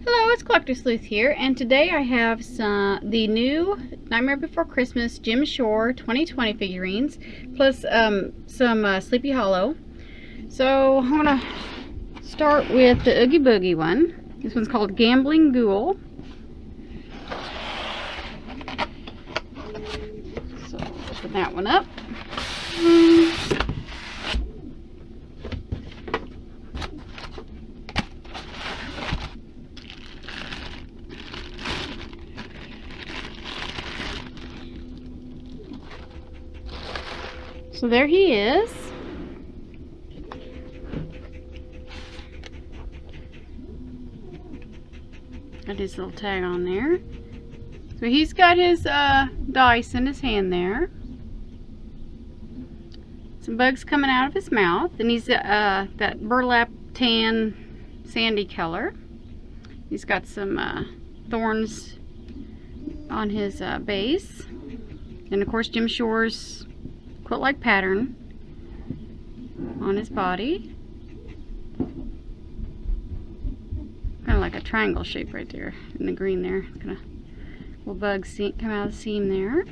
Hello, it's Collector Sleuth here, and today I have the new Nightmare Before Christmas Jim Shore 2020 figurines, plus some Sleepy Hollow. So I'm going to start with the Oogie Boogie one. This one's called Gambling Ghoul. So open that one up. So there he is. Got his little tag on there. So he's got his dice in his hand there. Some bugs coming out of his mouth, and he's that burlap tan sandy color. He's got some thorns on his base, and of course Jim Shore's quilt-like pattern on his body. Kind of like a triangle shape right there in the green there. Kind of little bugs come out of the seam there.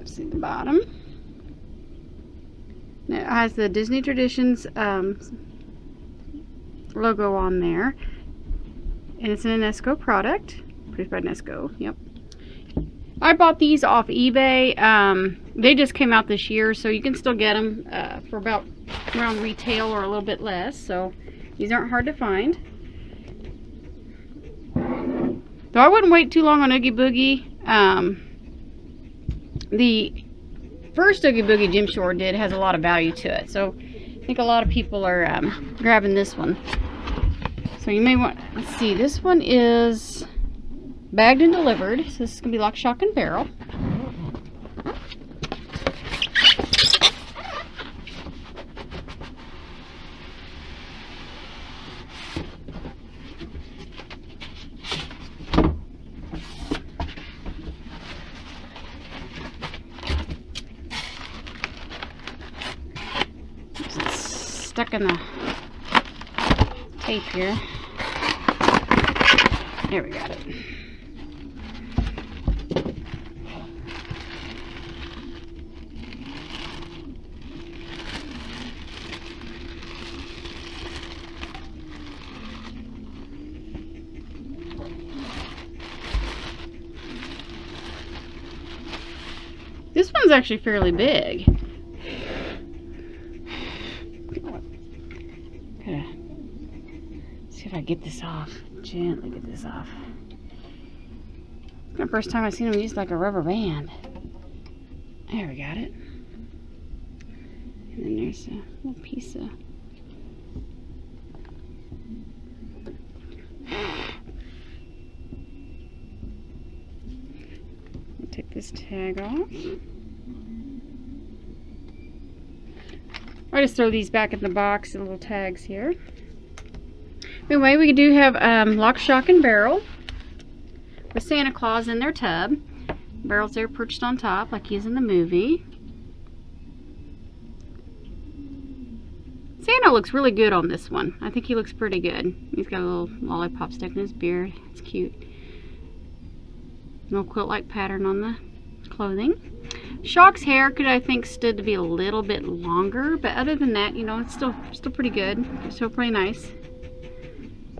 See the bottom. It has the Disney Traditions logo on there, and it's an Nesco product. Produced by Nesco, yep. I bought these off eBay. They just came out this year, so you can still get them for about around retail or a little bit less. So these aren't hard to find. Though I wouldn't wait too long on Oogie Boogie. The first Oogie Boogie Jim Shore did has a lot of value to it, so I think a lot of people are grabbing this one. So you may want, let's see, this one is bagged and delivered, so this is going to be lock, shock, and barrel. It's stuck in the tape here. There, we got it. This one's actually fairly big. Gotta see if I get this off. Gently get this off. It's the first time I've seen them use like a rubber band. There, we got it. And then there's a little piece of take this tag off. I just throw these back in the box, the little tags here. Anyway, we do have lock, shock, and barrel with Santa Claus in their tub. Barrel's there perched on top like he's in the movie. Santa looks really good on this one. I think he looks pretty good. He's got a little lollipop stuck in his beard. It's cute. Little quilt-like pattern on the clothing. Shock's hair could, I think, stood to be a little bit longer, but other than that, you know, it's still pretty good. It's still pretty nice.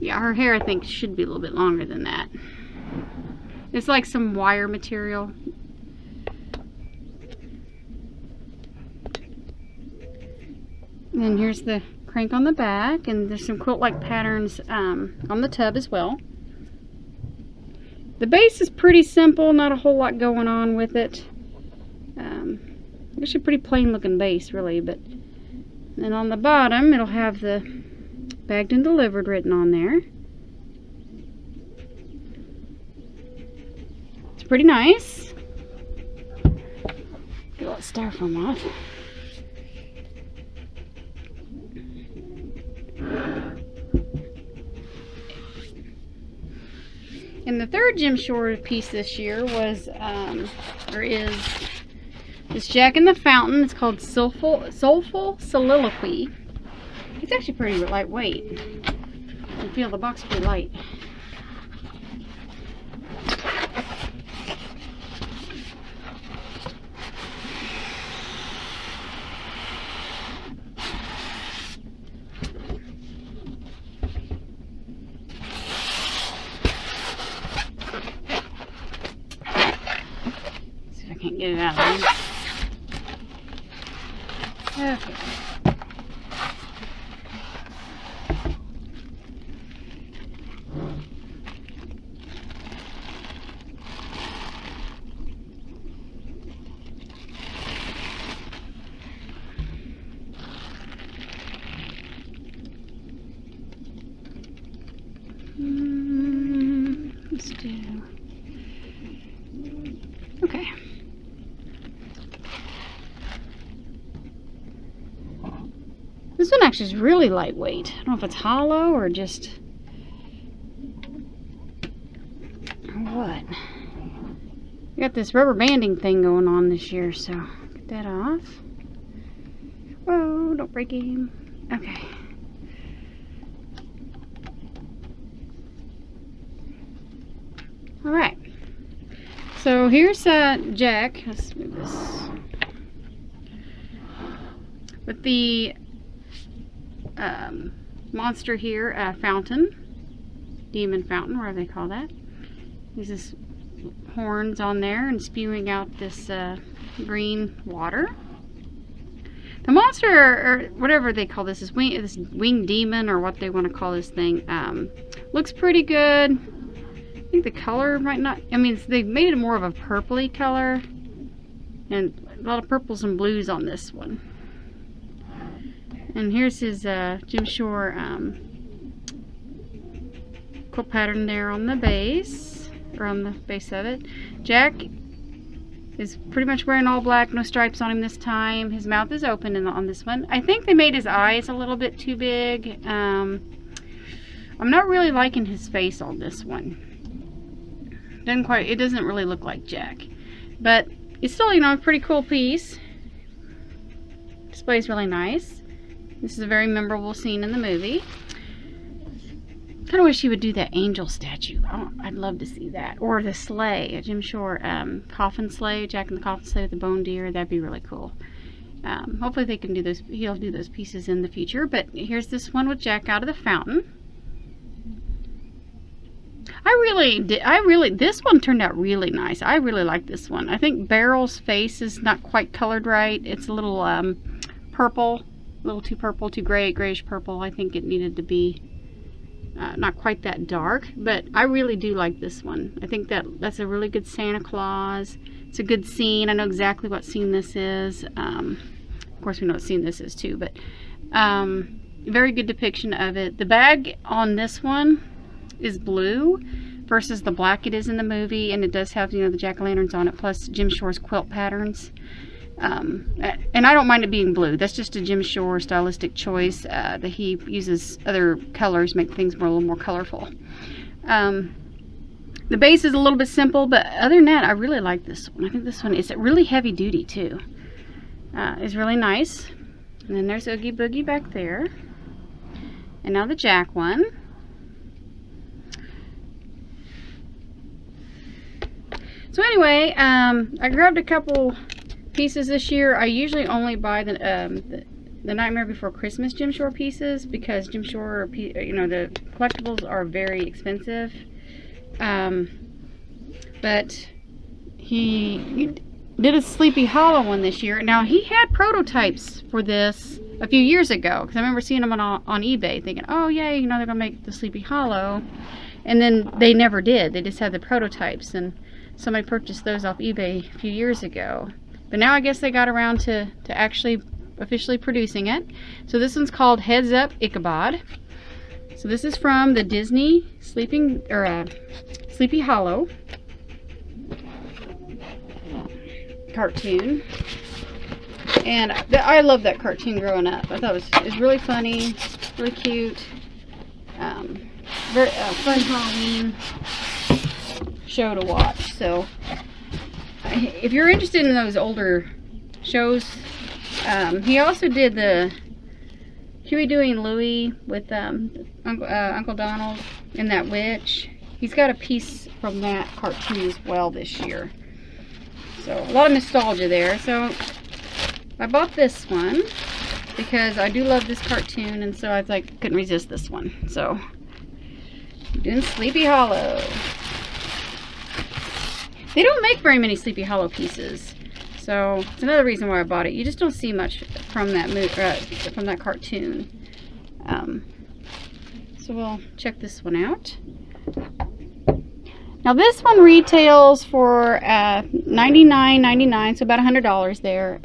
Yeah, her hair, I think, should be a little bit longer than that. It's like some wire material. And then here's the crank on the back, and there's some quilt-like patterns on the tub as well. The base is pretty simple, not a whole lot going on with it. Actually a pretty plain looking base, really, but then on the bottom it'll have the bagged and delivered written on there. It's pretty nice. Get all that styrofoam off. And the third Jim Shore piece this year was, is this Jack in the Fountain. It's called Soulful Soliloquy. It's actually pretty lightweight. I feel the box pretty light. See if I can't get it out of there. Okay. Let's do. Okay. This one actually is really lightweight. I don't know if it's hollow or just what. We got this rubber banding thing going on this year, so get that off. Whoa, don't break him. Okay. Alright. So here's Jack. Let's move this. With the monster here, fountain. Demon fountain, whatever they call that. Uses horns on there and spewing out this green water. The monster, or whatever they call this, this winged demon, or what they want to call this thing, looks pretty good. I think the color might not, I mean, they've made it more of a purpley color, and a lot of purples and blues on this one. And here's his Jim Shore quilt pattern there on the base, or on the base of it. Jack is pretty much wearing all black, no stripes on him this time. His mouth is open on this one. I think they made his eyes a little bit too big. I'm not really liking his face on this one. It doesn't really look like Jack. But it's still, you know, a pretty cool piece. Displays really nice. This is a very memorable scene in the movie. Kind of wish he would do that angel statue. Oh, I'd love to see that. Or the sleigh, a Jim Shore coffin sleigh, Jack and the coffin sleigh with the bone deer. That'd be really cool. Hopefully they can do those. He'll do those pieces in the future. But here's this one with Jack out of the fountain. This one turned out really nice. I really like this one. I think Beryl's face is not quite colored right. It's a little purple, a little too purple, too grayish purple. I think it needed to be not quite that dark, but I really do like this one. I think that's a really good Santa Claus. It's a good scene. I know exactly what scene this is. Of course, we know what scene this is too, but very good depiction of it. The bag on this one is blue versus the black it is in the movie, and it does have, you know, the jack-o'-lanterns on it, plus Jim Shore's quilt patterns. And I don't mind it being blue. That's just a Jim Shore stylistic choice that he uses other colors, make things a little more colorful. The base is a little bit simple, but other than that, I really like this one. I think this one is really heavy duty too. It's really nice. And then there's Oogie Boogie back there. And now the Jack one. So anyway, I grabbed a couple pieces this year. I usually only buy the Nightmare Before Christmas Jim Shore pieces, because Jim Shore, you know, the collectibles are very expensive. But he did a Sleepy Hollow one this year. Now, he had prototypes for this a few years ago, because I remember seeing them on eBay thinking, oh yeah, you know, they're gonna make the Sleepy Hollow, and then they never did. They just had the prototypes, and somebody purchased those off eBay a few years ago. But now I guess they got around to actually officially producing it. So this one's called Heads Up Ichabod. So this is from the Disney Sleepy Hollow cartoon. And I love that cartoon growing up. I thought it was really funny, really cute. Very fun Halloween show to watch. So if you're interested in those older shows, he also did the Huey, Dewey, and Louie with Uncle Donald and that witch. He's got a piece from that cartoon as well this year. So a lot of nostalgia there. So I bought this one because I do love this cartoon, and so I was like, couldn't resist this one. So I'm doing Sleepy Hollow. They don't make very many Sleepy Hollow pieces, so it's another reason why I bought it. You just don't see much from that from that cartoon. So we'll check this one out. Now this one retails for $99.99, so about $100 there.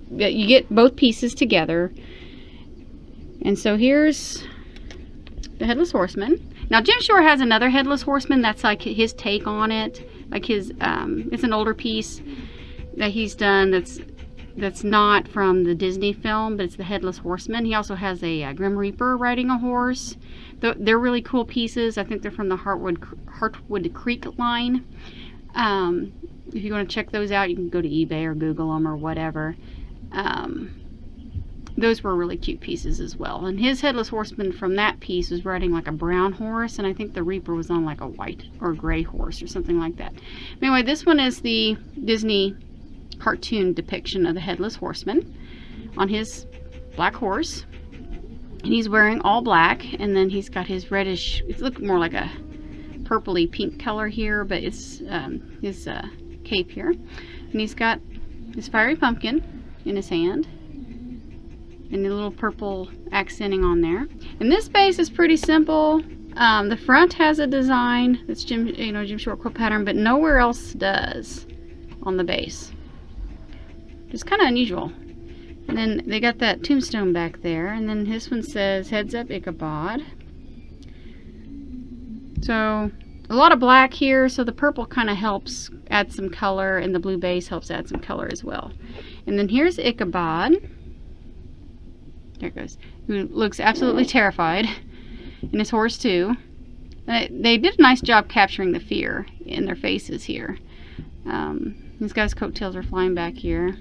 You get both pieces together. And so here's the Headless Horseman. Now Jim Shore has another Headless Horseman that's like his take on it. Like his, it's an older piece that he's done that's not from the Disney film, but it's the Headless Horseman. He also has a Grim Reaper riding a horse. They're really cool pieces. I think they're from the Heartwood Creek line. If you want to check those out, you can go to eBay or Google them or whatever. Those were really cute pieces as well. And his Headless Horseman from that piece was riding like a brown horse, and I think the Reaper was on like a white or gray horse or something like that. Anyway, this one is the Disney cartoon depiction of the Headless Horseman on his black horse. And he's wearing all black, and then he's got his reddish, it looks more like a purpley pink color here, but it's his cape here. And he's got his fiery pumpkin in his hand, and the little purple accenting on there. And this base is pretty simple. The front has a design that's Jim Shore quilt pattern, but nowhere else does on the base. It's kind of unusual. And then they got that tombstone back there, and then this one says "Heads Up Ichabod." So a lot of black here, so the purple kind of helps add some color, and the blue base helps add some color as well. And then here's Ichabod. There it goes. Who looks absolutely terrified. And his horse too. They did a nice job capturing the fear in their faces here. These guys' coattails are flying back here.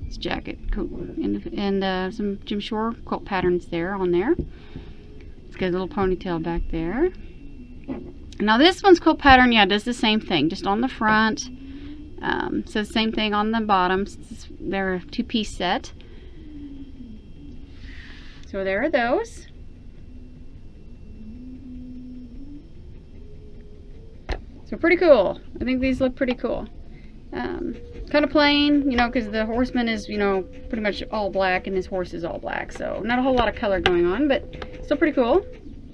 His jacket, coat, and some Jim Shore quilt patterns there on there. He's got a little ponytail back there. Now this one's quilt pattern, yeah, does the same thing, just on the front. Says the same thing on the bottom. They're a two-piece set. So there are those. So pretty cool. I think these look pretty cool. Kind of plain, you know, because the horseman is, you know, pretty much all black and his horse is all black. So not a whole lot of color going on, but still pretty cool.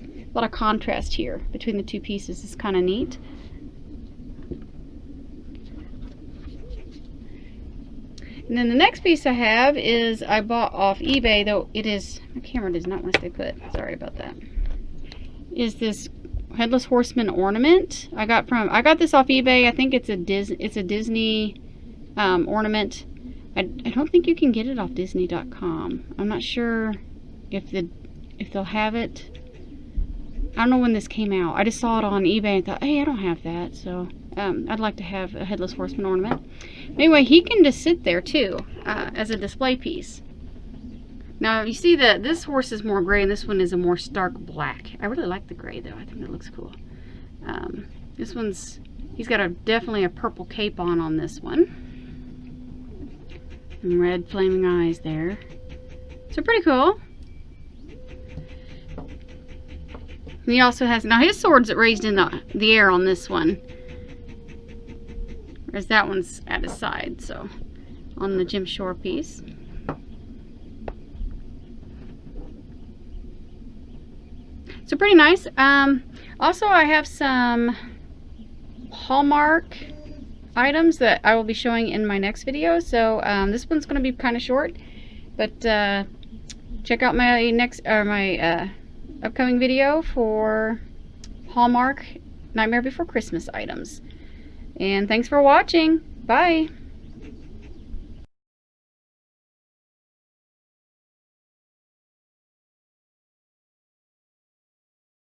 A lot of contrast here between the two pieces is kind of neat. And then the next piece I have is I bought off eBay, though it is, my camera does not want to stay put, sorry about that, is this Headless Horseman ornament. I got this off eBay. I think it's a Disney ornament. I don't think you can get it off Disney.com. I'm not sure if they'll have it. I don't know when this came out. I just saw it on eBay and thought, hey, I don't have that, so I'd like to have a Headless Horseman ornament. Anyway, he can just sit there too as a display piece. Now you see that this horse is more gray and this one is a more stark black. I really like the gray though. I think it looks cool. This one's, he's got definitely a purple cape on this one. And red flaming eyes there. So pretty cool. And he also has, now his sword's raised in the air on this one. Whereas that one's at his side, so on the Jim Shore piece. So pretty nice. Also, I have some Hallmark items that I will be showing in my next video. So this one's going to be kind of short, but check out my upcoming video for Hallmark Nightmare Before Christmas items. And thanks for watching. Bye.